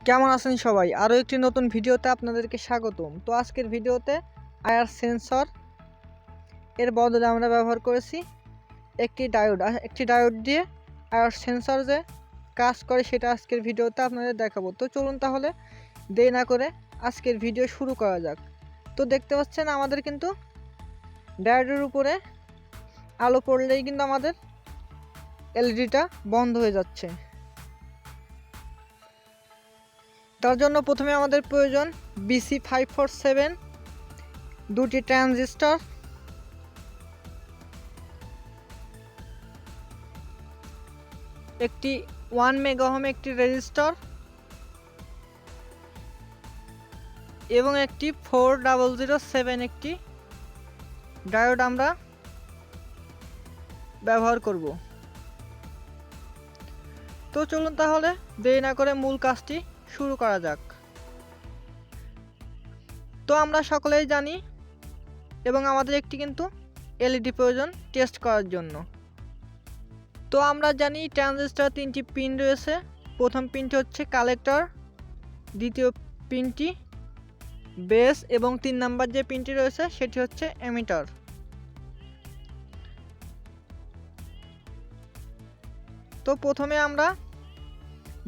কেমন আছেন সবাই? আরও একটি নতুন ভিডিওতে আপনাদেরকে স্বাগতম। তো আজকের ভিডিওতে আয়ার সেন্সর এর বদলে আমরা ব্যবহার করেছি একটি ডায়োড দিয়ে আয়ার সেন্সর যে কাজ করে সেটা আজকের ভিডিওতে আপনাদের দেখাবো। তো চলুন তাহলে দেরি না করে আজকের ভিডিও শুরু করা যাক। তো দেখতে পাচ্ছেন আমাদের কিন্তু ডায়োডের উপরে আলো পড়লেই কিন্তু আমাদের এলইডিটা বন্ধ হয়ে যাচ্ছে। তার জন্য প্রথমে আমাদের প্রয়োজন BC547 দুটি ট্রানজিস্টর, একটি 1 মেগা ওহম একটি রেজিস্টর এবং একটি 4007 একটি ডায়োড আমরা ব্যবহার করব। তো চলুন তাহলে দেরি না করে মূল কাজটি শুরু করা যাক। তো আমরা সকলেই জানি এবং আমাদের একটি কিন্তু এলইডি প্রয়োজন টেস্ট করার জন্য। তো আমরা জানি ট্রানজিস্টর তিনটি পিন রয়েছে। প্রথম পিনটি হচ্ছে কালেক্টর, দ্বিতীয় পিনটি বেস এবং 3 নাম্বার যে পিনটি রয়েছে সেটি হচ্ছে এমিটার। তো প্রথমে আমরা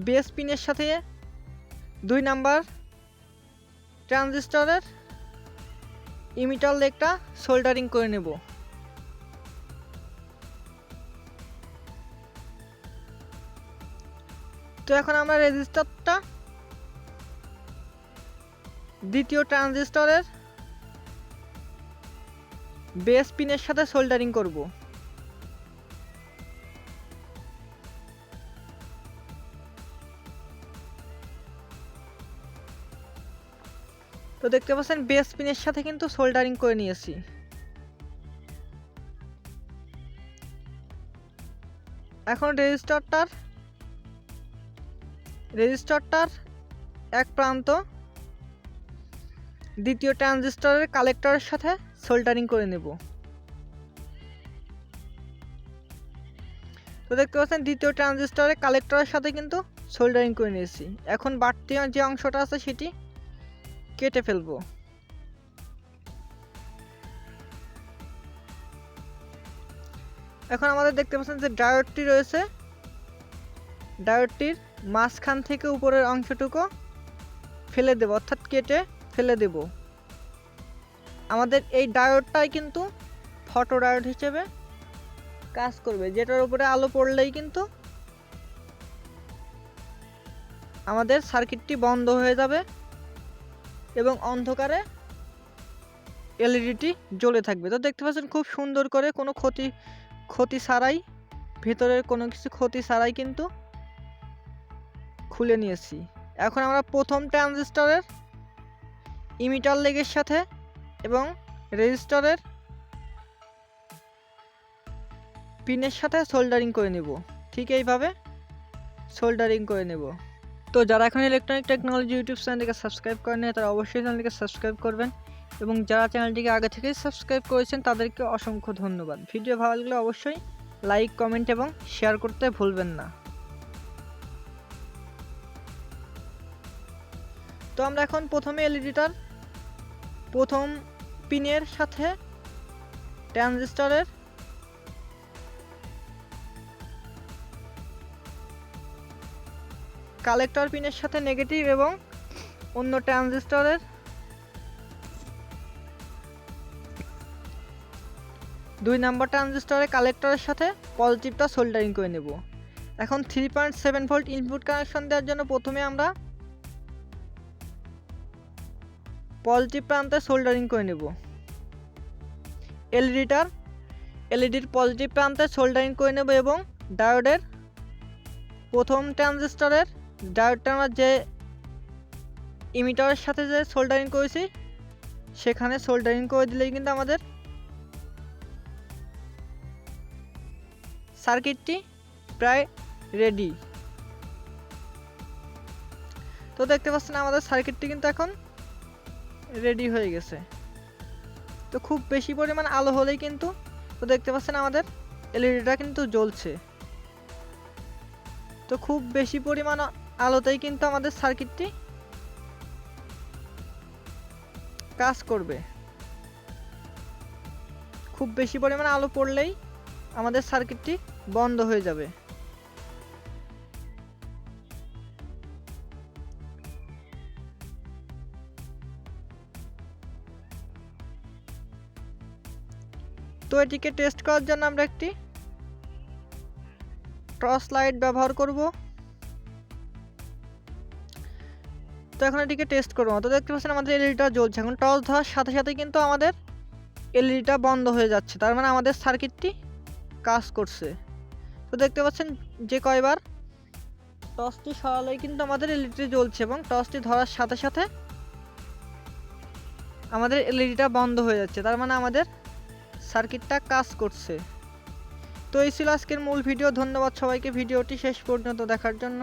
বেস পিনের সাথে 2 নাম্বার ট্রানজিস্টরের ইমিটার লেগটা সোল্ডারিং করে নেব। তো এখন আমরা রেজিস্টরটা দ্বিতীয় ট্রানজিস্টরের বেস পিনের সাথে সোল্ডারিং করব। তো দেখতে পাচ্ছেন বেস পিনের সাথে কিন্তু সোল্ডারিং করে নিয়েছি। এখন রেজিস্টরটার এক প্রান্ত দ্বিতীয় ট্রানজিস্টরের কালেক্টরের সাথে সোল্ডারিং করে নেব। তো দেখতে পাচ্ছেন দ্বিতীয় ট্রানজিস্টরের কালেক্টরের সাথে কিন্তু সোল্ডারিং করে নিয়েছি। এখন বাড়তি যে অংশটা আছে সেটি কেটে ফেলবো। এখন আমাদের দেখতে পাচ্ছেন যে ডায়োডটি রয়েছে, ডায়োডটির মাঝখান থেকে উপরের অংশটুকু ফেলে দেব, অর্থাৎ কেটে ফেলে দেব। আমাদের এই ডায়োডটাই কিন্তু ফটো ডায়োড হিসেবে কাজ করবে, যেটার উপরে আলো পড়লেই কিন্তু আমাদের সার্কিটটি বন্ধ হয়ে যাবে এবং অন্ধকারে এলইডিটি জ্বলে থাকবে। তো দেখতে পাচ্ছেন খুব সুন্দর করে কোনো ক্ষতি ছাড়াই, ভেতরের কোনো কিছু ক্ষতি ছাড়াই কিন্তু খুলে নিয়েছি। এখন আমরা প্রথম ট্রানজিস্টরের ইমিটার লেগের সাথে এবং রেজিস্টরের পিনের সাথে সোল্ডারিং করে নেব। ঠিক এইভাবে সোল্ডারিং করে নেব। তো যারা এখন ইলেকট্রনিক টেকনোলজি ইউটিউব চ্যানেলটিকে সাবস্ক্রাইব করেন তারা অবশ্যই চ্যানেলটিকে সাবস্ক্রাইব করবেন এবং যারা চ্যানেলটিকে আগে থেকেই সাবস্ক্রাইব করেছেন তাদেরকে অসংখ্য ধন্যবাদ। ভিডিও ভালো লাগলে অবশ্যই লাইক, কমেন্ট এবং শেয়ার করতে ভুলবেন না। তো আমরা এখন প্রথমে এলইডিটার প্রথম পিনের সাথে ট্রানজিস্টরের কালেক্টর পিনের সাথে নেগেটিভ এবং অন্য ট্রানজিস্টরের 2 নাম্বার ট্রানজিস্টরের কালেক্টরের সাথে পজিটিভটা সোল্ডারিং করে নেব। এখন 3.7 ভোল্ট ইনপুট কানেকশন দেওয়ার জন্য প্রথমে আমরা পজিটিভ প্রান্তে সোল্ডারিং করে নেব। এলইডির পজিটিভ প্রান্তে সোল্ডারিং করে নেব এবং ডায়োডের প্রথম ট্রানজিস্টরের ডায়োডটা আমরা যে ইমিটারের সাথে যে সোল্ডারিং করেছি সেখানে সোল্ডারিং করে দিলেই কিন্তু আমাদের সার্কিটটি প্রায় রেডি। তো দেখতে পাচ্ছেন আমাদের সার্কিটটি কিন্তু এখন রেডি হয়ে গেছে। তো খুব বেশি পরিমাণ আলো হলেই কিন্তু, তো দেখতে পাচ্ছেন আমাদের এলইডিটা কিন্তু জ্বলছে। তো খুব বেশি পরিমাণ আলোতেই কিন্তু আমাদের সার্কিটটি কাজ করবে। খুব বেশি পরিমাণে আলো পড়লেই আমাদের সার্কিটটি বন্ধ হয়ে যাবে। তো এটিকে টেস্ট করার জন্য আমরা একটি টর্চ লাইট ব্যবহার করব। তো এখন এটিকে টেস্ট করব। তো দেখতে পাচ্ছেন আমাদের এলইডিটা জ্বলছে। এখন টর্চ ধরার সাথে সাথে কিন্তু আমাদের এলইডিটা বন্ধ হয়ে যাচ্ছে, তার মানে আমাদের সার্কিটটি কাজ করছে। তো দেখতে পাচ্ছেন যে কয়বার টর্চটি সরালেই কিন্তু আমাদের এলইডিটি জ্বলছে এবং টর্চটি ধরার সাথে সাথে আমাদের এলইডিটা বন্ধ হয়ে যাচ্ছে, তার মানে আমাদের সার্কিটটা কাজ করছে। তো এই ছিল আজকের মূল ভিডিও। ধন্যবাদ সবাইকে ভিডিওটি শেষ পর্যন্ত দেখার জন্য।